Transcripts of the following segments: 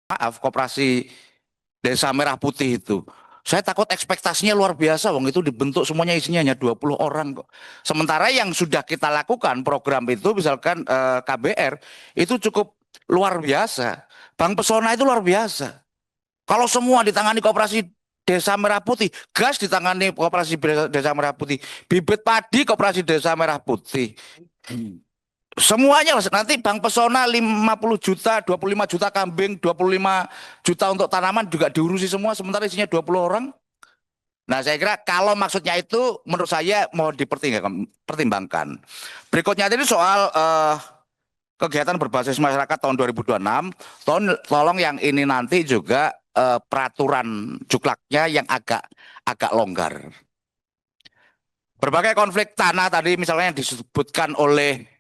maaf, koperasi Desa Merah Putih itu. Saya takut ekspektasinya luar biasa, wong itu dibentuk semuanya isinya hanya 20 orang kok. Sementara yang sudah kita lakukan program itu misalkan KBR itu cukup luar biasa. Bank Pesona itu luar biasa. Kalau semua ditangani koperasi Desa Merah Putih, gas ditangani koperasi Desa Merah Putih, bibit padi koperasi Desa Merah Putih. Semuanya nanti Bank Pesona 50 juta, 25 juta kambing, 25 juta untuk tanaman juga diurusi semua sementara isinya 20 orang. Nah, saya kira kalau maksudnya itu menurut saya mau dipertimbangkan. Berikutnya tadi soal kegiatan berbasis masyarakat tahun 2026, tolong yang ini nanti juga peraturan juklaknya yang agak longgar. Berbagai konflik tanah tadi misalnya yang disebutkan oleh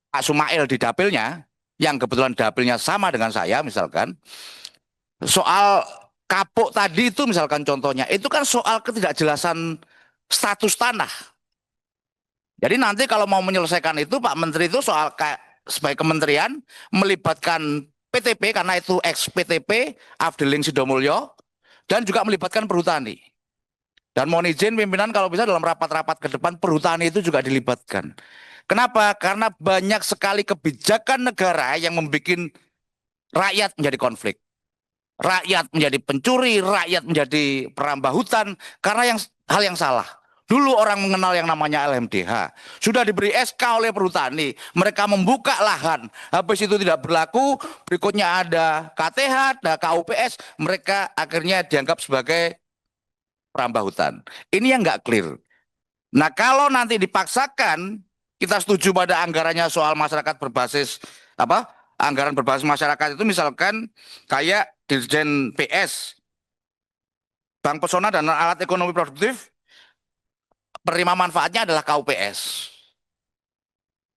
Pak Sumail di dapilnya, yang kebetulan dapilnya sama dengan saya misalkan, soal kapuk tadi itu misalkan contohnya, itu kan soal ketidakjelasan status tanah. Jadi nanti kalau mau menyelesaikan itu Pak Menteri itu soal sebagai kementerian melibatkan PTP karena itu ex PTP Afdeling Sidomulyo dan juga melibatkan perhutani. Dan mohon izin pimpinan kalau bisa dalam rapat-rapat ke depan perhutani itu juga dilibatkan. Kenapa? Karena banyak sekali kebijakan negara yang membuat rakyat menjadi konflik. Rakyat menjadi pencuri, rakyat menjadi perambah hutan karena hal yang salah. Dulu orang mengenal yang namanya LMDH. Sudah diberi SK oleh perhutani. Mereka membuka lahan. Habis itu tidak berlaku. Berikutnya ada KTH, ada KUPS. Mereka akhirnya dianggap sebagai perambah hutan. Ini yang nggak clear. Nah kalau nanti dipaksakan kita setuju pada anggarannya soal masyarakat berbasis apa? Anggaran berbasis masyarakat itu misalkan kayak Dirjen PS, Bank Pesona dan alat ekonomi produktif, penerima manfaatnya adalah KUPS.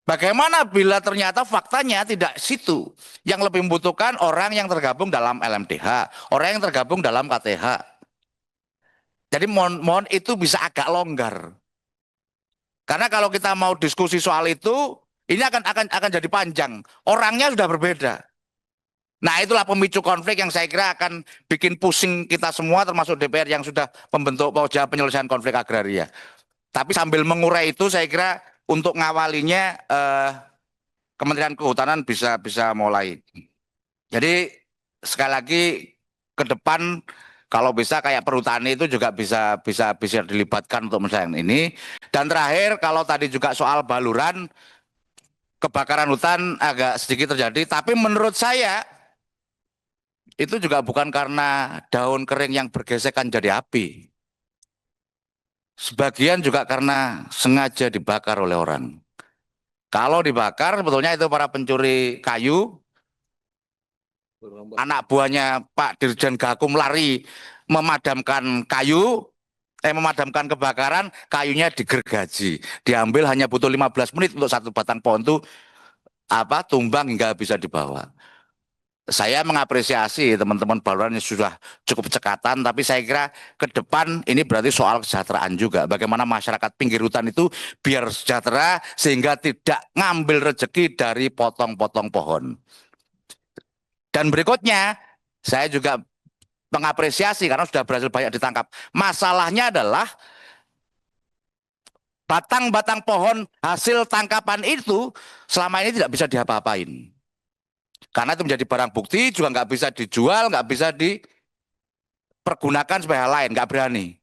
Bagaimana bila ternyata faktanya tidak situ, yang lebih membutuhkan orang yang tergabung dalam LMDH, orang yang tergabung dalam KTH. Jadi mohon itu bisa agak longgar. Karena kalau kita mau diskusi soal itu, ini akan jadi panjang. Orangnya sudah berbeda. Nah, itulah pemicu konflik yang saya kira akan bikin pusing kita semua, termasuk DPR yang sudah membentuk pojok penyelesaian konflik agraria. Tapi sambil mengurai itu, saya kira untuk ngawalinya Kementerian Kehutanan bisa mulai. Jadi sekali lagi ke depan kalau bisa kayak perhutani itu juga bisa dilibatkan untuk misalnya ini. Dan terakhir kalau tadi juga soal baluran kebakaran hutan agak sedikit terjadi, tapi menurut saya itu juga bukan karena daun kering yang bergesekan jadi api. Sebagian juga karena sengaja dibakar oleh orang. Kalau dibakar sebetulnya itu para pencuri kayu, anak buahnya Pak Dirjen Gakum lari memadamkan memadamkan kebakaran, kayunya digergaji. Diambil hanya butuh 15 menit untuk satu batang pohon itu tumbang hingga bisa dibawa. Saya mengapresiasi teman-teman baluran yang sudah cukup cekatan, tapi saya kira ke depan ini berarti soal kesejahteraan juga. Bagaimana masyarakat pinggir hutan itu biar sejahtera sehingga tidak ngambil rezeki dari potong-potong pohon. Dan berikutnya, saya juga mengapresiasi karena sudah berhasil banyak ditangkap. Masalahnya adalah batang-batang pohon hasil tangkapan itu selama ini tidak bisa diapa-apain. Karena itu menjadi barang bukti, juga nggak bisa dijual, nggak bisa dipergunakan sebagai hal lain, nggak berani.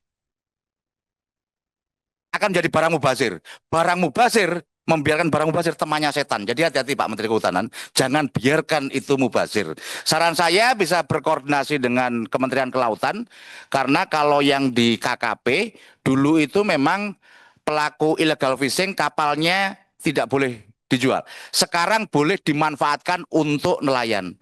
Akan menjadi barang mubazir. Barang mubazir, membiarkan barang mubazir temannya setan. Jadi hati-hati Pak Menteri Kehutanan, jangan biarkan itu mubazir. Saran saya bisa berkoordinasi dengan Kementerian Kelautan, karena kalau yang di KKP, dulu itu memang pelaku illegal fishing kapalnya tidak boleh dijual. Sekarang boleh dimanfaatkan untuk nelayan.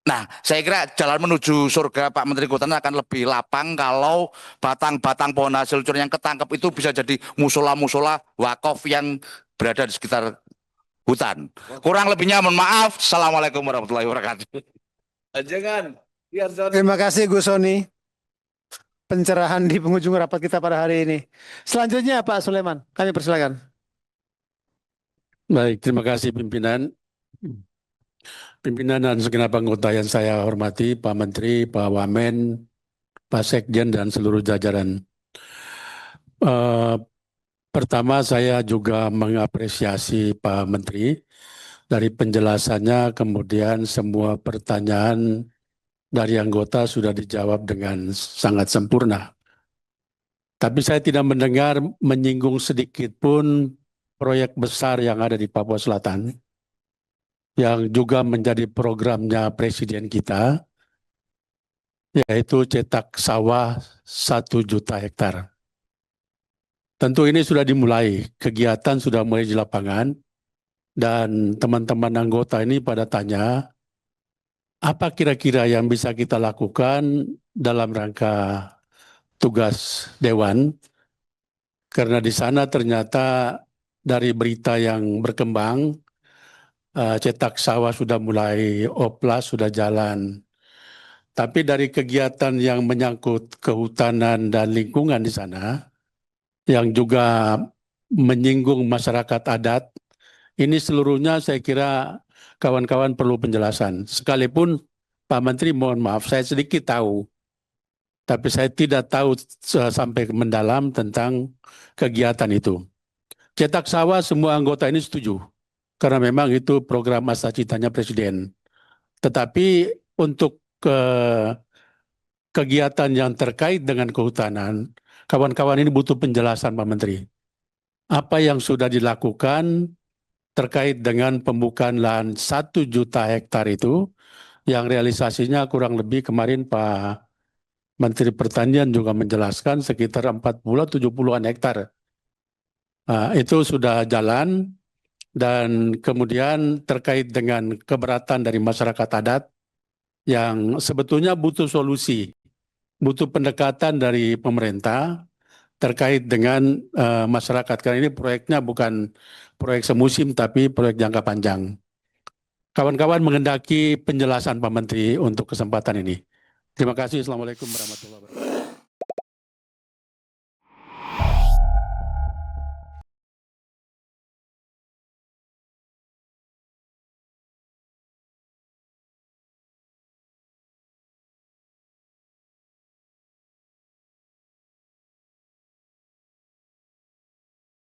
Nah, saya kira jalan menuju surga Pak Menteri Kehutanan akan lebih lapang kalau batang-batang pohon hasil curian yang ketangkep itu bisa jadi musola-musola wakaf yang berada di sekitar hutan. Kurang lebihnya mohon maaf. Assalamualaikum warahmatullahi wabarakatuh. Jangan. Biar Terima kasih Gus Soni pencerahan di penghujung rapat kita pada hari ini. Selanjutnya Pak Sulaiman, kami persilakan. Baik, terima kasih pimpinan. pimpinan dan segenap anggota yang saya hormati, Pak Menteri, Pak Wamen, Pak Sekjen, dan seluruh jajaran. Pertama, saya juga mengapresiasi Pak Menteri dari penjelasannya, kemudian semua pertanyaan dari anggota sudah dijawab dengan sangat sempurna. Tapi saya tidak mendengar menyinggung sedikit pun proyek besar yang ada di Papua Selatan, yang juga menjadi programnya Presiden kita, yaitu cetak sawah 1 juta hektar. Tentu ini sudah dimulai, kegiatan sudah mulai di lapangan, dan teman-teman anggota ini pada tanya, apa kira-kira yang bisa kita lakukan dalam rangka tugas Dewan, karena di sana ternyata dari berita yang berkembang, cetak sawah sudah mulai oplas, sudah jalan. Tapi dari kegiatan yang menyangkut kehutanan dan lingkungan di sana, yang juga menyinggung masyarakat adat, ini seluruhnya saya kira kawan-kawan perlu penjelasan. Sekalipun Pak Menteri mohon maaf, saya sedikit tahu, tapi saya tidak tahu sampai mendalam tentang kegiatan itu. Cetak sawah semua anggota ini setuju, karena memang itu program masa citanya Presiden. Tetapi untuk kegiatan yang terkait dengan kehutanan, kawan-kawan ini butuh penjelasan Pak Menteri. Apa yang sudah dilakukan terkait dengan pembukaan lahan 1 juta hektar itu, yang realisasinya kurang lebih kemarin Pak Menteri Pertanian juga menjelaskan sekitar 40-70-an hektar. Nah, itu sudah jalan, dan kemudian terkait dengan keberatan dari masyarakat adat yang sebetulnya butuh solusi, butuh pendekatan dari pemerintah terkait dengan masyarakat. Karena ini proyeknya bukan proyek semusim, tapi proyek jangka panjang. Kawan-kawan menghendaki penjelasan Pak Menteri untuk kesempatan ini. Terima kasih. Assalamualaikum warahmatullahi wabarakatuh.